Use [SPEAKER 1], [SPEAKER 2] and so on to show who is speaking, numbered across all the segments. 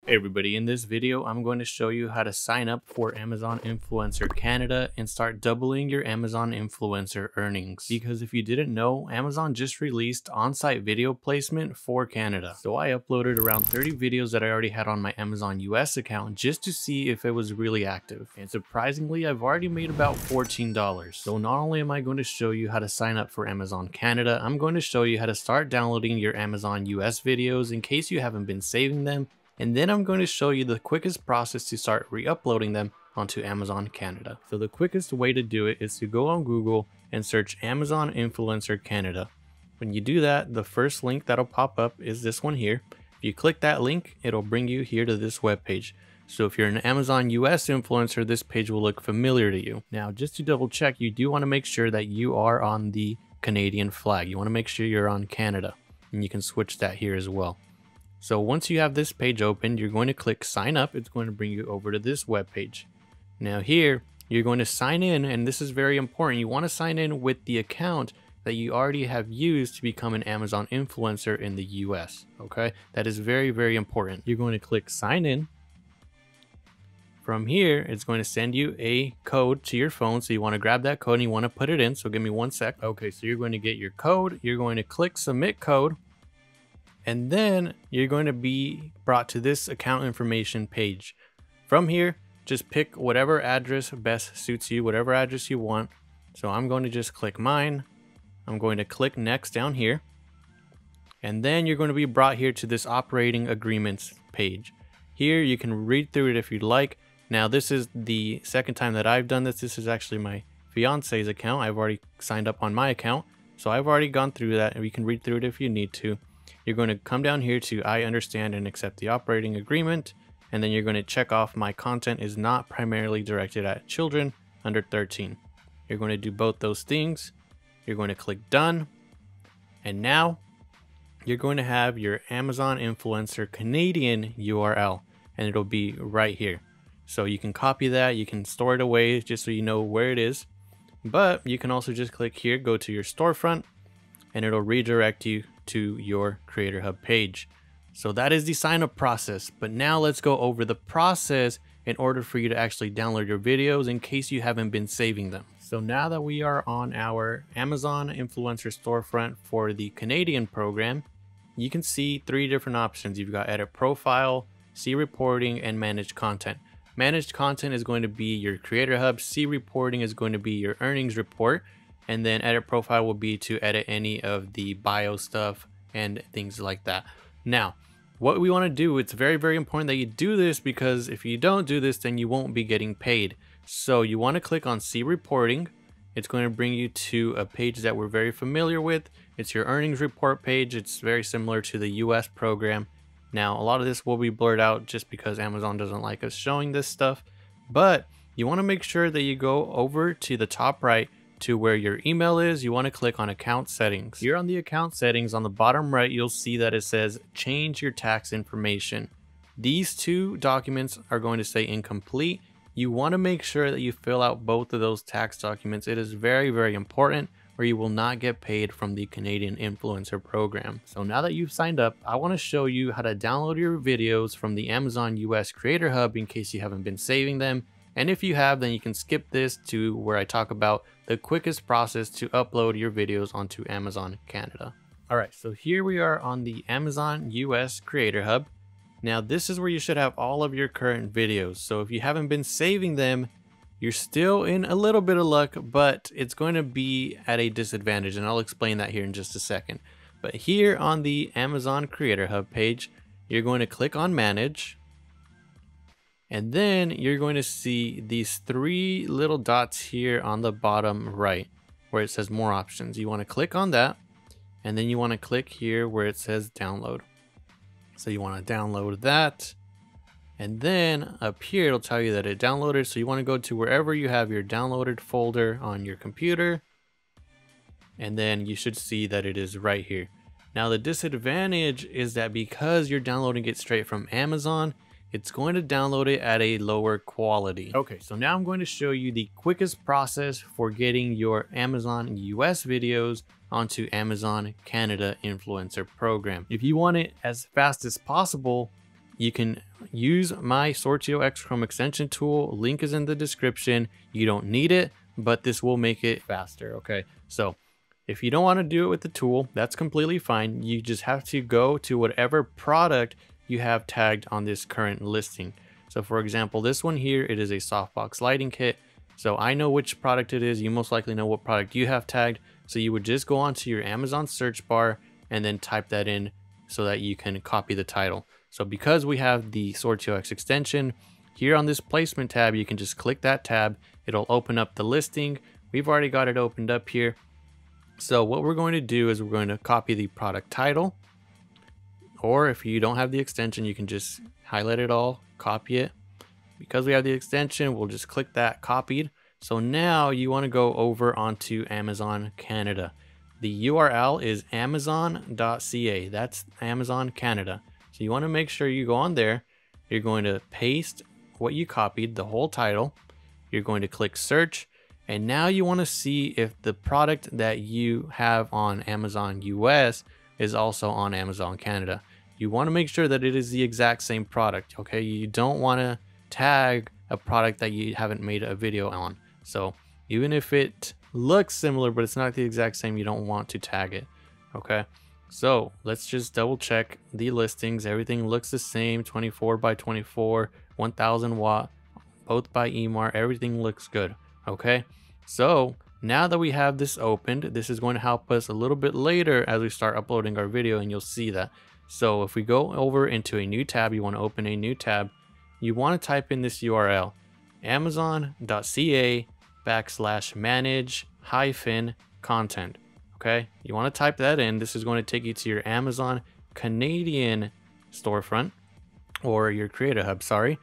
[SPEAKER 1] Hey everybody, in this video I'm going to show you how to sign up for Amazon Influencer Canada and start doubling your Amazon influencer earnings. Because if you didn't know, Amazon just released on-site video placement for Canada. So I uploaded around 30 videos that I already had on my Amazon US account just to see if it was really active. And surprisingly, I've already made about $14. So not only am I going to show you how to sign up for Amazon Canada, I'm going to show you how to start downloading your Amazon US videos in case you haven't been saving them. And then I'm going to show you the quickest process to start re-uploading them onto Amazon Canada. So the quickest way to do it is to go on Google and search Amazon Influencer Canada. When you do that, the first link that'll pop up is this one here. If you click that link, it'll bring you here to this web page. So if you're an Amazon US influencer, this page will look familiar to you. Now, just to double check, you do want to make sure that you are on the Canadian flag. You want to make sure you're on Canada, and you can switch that here as well. So once you have this page open, you're going to click sign up. It's going to bring you over to this web page. Now here, you're going to sign in, and this is very important. You want to sign in with the account that you already have used to become an Amazon influencer in the US. Okay, that is very, very important. You're going to click sign in. From here, it's going to send you a code to your phone. So you want to grab that code and you want to put it in. So give me 1 sec. Okay, so you're going to get your code. You're going to click submit code. And then you're going to be brought to this account information page. From here, just pick whatever address best suits you, whatever address you want. So I'm going to just click mine. I'm going to click next down here. And then you're going to be brought here to this operating agreements page. Here you can read through it if you'd like. Now this is the second time that I've done this. This is actually my fiance's account. I've already signed up on my account. So I've already gone through that, and you can read through it if you need to. You're going to come down here to I understand and accept the operating agreement, and then you're going to check off my content is not primarily directed at children under 13. You're going to do both those things. You're going to click done, and now you're going to have your Amazon Influencer Canadian URL, and it'll be right here. So you can copy that, you can store it away just so you know where it is, but you can also just click here, go to your storefront, and it'll redirect you to your Creator Hub page. So that is the sign up process. But now let's go over the process in order for you to actually download your videos in case you haven't been saving them. So now that we are on our Amazon Influencer storefront for the Canadian program, you can see 3 different options. You've got edit profile, see reporting, and manage content. Managed content is going to be your Creator Hub. See reporting is going to be your earnings report. And then edit profile will be to edit any of the bio stuff and things like that. Now, what we want to do, it's very, very important that you do this, because if you don't do this, then you won't be getting paid. So you want to click on see reporting. It's going to bring you to a page that we're very familiar with. It's your earnings report page. It's very similar to the US program. Now, a lot of this will be blurred out just because Amazon doesn't like us showing this stuff. But you want to make sure that you go over to the top right to where your email is. You want to click on account settings. Here on the account settings, on the bottom right, you'll see that it says change your tax information. These 2 documents are going to say incomplete. You want to make sure that you fill out both of those tax documents. It is very, very important, or you will not get paid from the Canadian Influencer program. So now that you've signed up, I want to show you how to download your videos from the Amazon US Creator Hub in case you haven't been saving them. And if you have, then you can skip this to where I talk about the quickest process to upload your videos onto Amazon Canada. Alright, so here we are on the Amazon US Creator Hub. Now this is where you should have all of your current videos. So if you haven't been saving them, you're still in a little bit of luck, but it's going to be at a disadvantage, and I'll explain that here in just a second. But here on the Amazon Creator Hub page, you're going to click on manage. And then you're going to see these 3 little dots here on the bottom right where it says more options. You want to click on that, and then you want to click here where it says download. So you want to download that, and then up here it'll tell you that it downloaded. So you want to go to wherever you have your downloaded folder on your computer, and then you should see that it is right here. Now the disadvantage is that because you're downloading it straight from Amazon, it's going to download it at a lower quality. Okay, so now I'm going to show you the quickest process for getting your Amazon US videos onto Amazon Canada Influencer program. If you want it as fast as possible, you can use my Sortio X Chrome extension tool. Link is in the description. You don't need it, but this will make it faster. Okay, so if you don't want to do it with the tool, that's completely fine. You just have to go to whatever product you have tagged on this current listing. So for example, this one here, it is a softbox lighting kit. So I know which product it is. You most likely know what product you have tagged. So you would just go onto your Amazon search bar and then type that in so that you can copy the title. So because we have the Sortio X extension here on this placement tab, you can just click that tab. It'll open up the listing. We've already got it opened up here. So what we're going to do is we're going to copy the product title, or if you don't have the extension, you can just highlight it all, copy it. Because we have the extension, we'll just click that copied. So now you want to go over onto Amazon Canada. The URL is amazon.ca. That's Amazon Canada. So you want to make sure you go on there. You're going to paste what you copied, the whole title. You're going to click search. And now you want to see if the product that you have on Amazon US is also on Amazon Canada. You want to make sure that it is the exact same product, okay? You don't want to tag a product that you haven't made a video on. So even if it looks similar, but it's not the exact same, you don't want to tag it, okay? So let's just double check the listings. Everything looks the same, 24 by 24, 1000 watt, both by Emar. Everything looks good, okay? So now that we have this opened, this is going to help us a little bit later as we start uploading our video, and you'll see that. So if we go over into a new tab, you want to open a new tab, you want to type in this URL, amazon.ca/manage-content. Okay, you want to type that in. This is going to take you to your Amazon Canadian storefront, or your Creator Hub, sorry.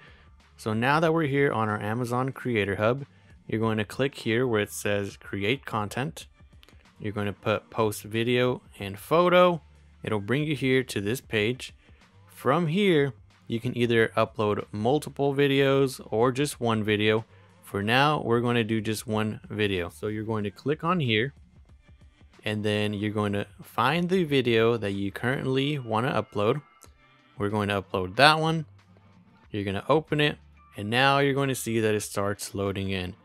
[SPEAKER 1] So now that we're here on our Amazon Creator Hub, you're going to click here where it says create content. You're going to put post video and photo. It'll bring you here to this page. From here, you can either upload multiple videos or just one video. For now, we're going to do just one video. So you're going to click on here, and then you're going to find the video that you currently want to upload. We're going to upload that one. You're going to open it, and now you're going to see that it starts loading in.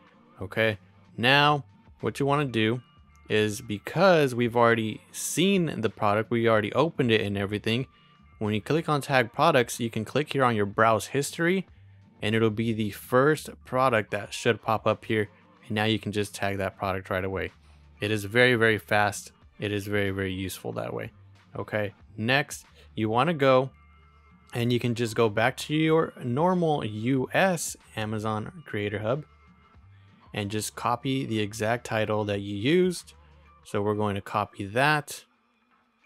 [SPEAKER 1] Okay, now what you want to do is, because we've already seen the product, we already opened it and everything, when you click on tag products, you can click here on your browse history, and it'll be the first product that should pop up here, and now you can just tag that product right away. It is very, very fast. It is very, very useful that way. Okay, next you want to go and you can just go back to your normal US Amazon Creator Hub and just copy the exact title that you used. So we're going to copy that,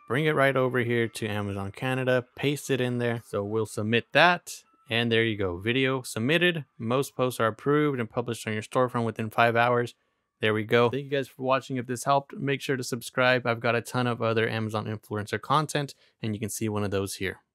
[SPEAKER 1] bring it right over here to Amazon Canada, paste it in there. So we'll submit that, and there you go. Video submitted. Most posts are approved and published on your storefront within 5 hours. There we go. Thank you guys for watching. If this helped, make sure to subscribe. I've got a ton of other Amazon influencer content, and you can see one of those here.